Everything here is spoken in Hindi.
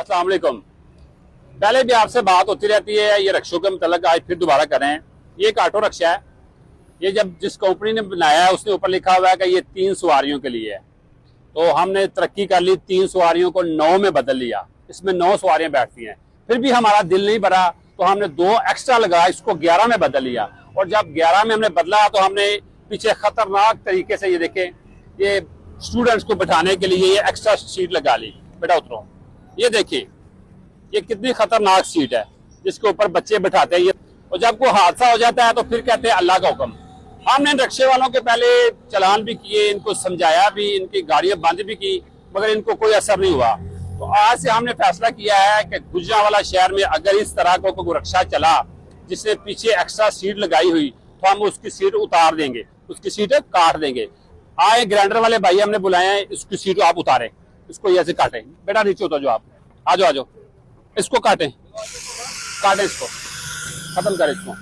अस्सलाम वालेकुम। पहले भी आपसे बात होती रहती है ये रक्षों के मतलब, आज फिर दोबारा कर रहे हैं। ये एक ऑटो रक्षा है। ये जब जिस कंपनी ने बनाया है उसने ऊपर लिखा हुआ है कि ये 3 सवारियों के लिए है। तो हमने तरक्की कर ली, 3 सवारियों को 9 में बदल लिया। इसमें 9 सवारियां बैठती हैं। फिर भी हमारा दिल नहीं भरा तो हमने 2 एक्स्ट्रा लगा, इसको 11 में बदल लिया। और जब 11 में हमने बदला तो हमने पीछे खतरनाक तरीके से ये देखें, ये स्टूडेंट्स को बैठाने के लिए ये एक्स्ट्रा सीट लगा ली। बेटा उतरो, ये देखिए ये कितनी खतरनाक सीट है जिसके ऊपर बच्चे बैठाते हैं। और जब कोई हादसा हो जाता है तो फिर कहते हैं अल्लाह का हुक्म। हमने रिक्शे वालों के पहले चलान भी किए, इनको समझाया भी, इनकी गाड़ियां बंद भी की, मगर इनको कोई असर नहीं हुआ। तो आज से हमने फैसला किया है कि गुजरांवाला शहर में अगर इस तरह का कोई रिक्शा चला जिसने पीछे एक्स्ट्रा सीट लगाई हुई तो हम उसकी सीट उतार देंगे, उसकी सीट काट देंगे। आए ग्राइंडर वाले भाई हमने बुलाए हैं, इसकी सीट आप उतारे, इसको ऐसे काटें। बेटा नीचे उतर जाओ, आप आ जाओ, इसको काटें, इसको खत्म करें इसको।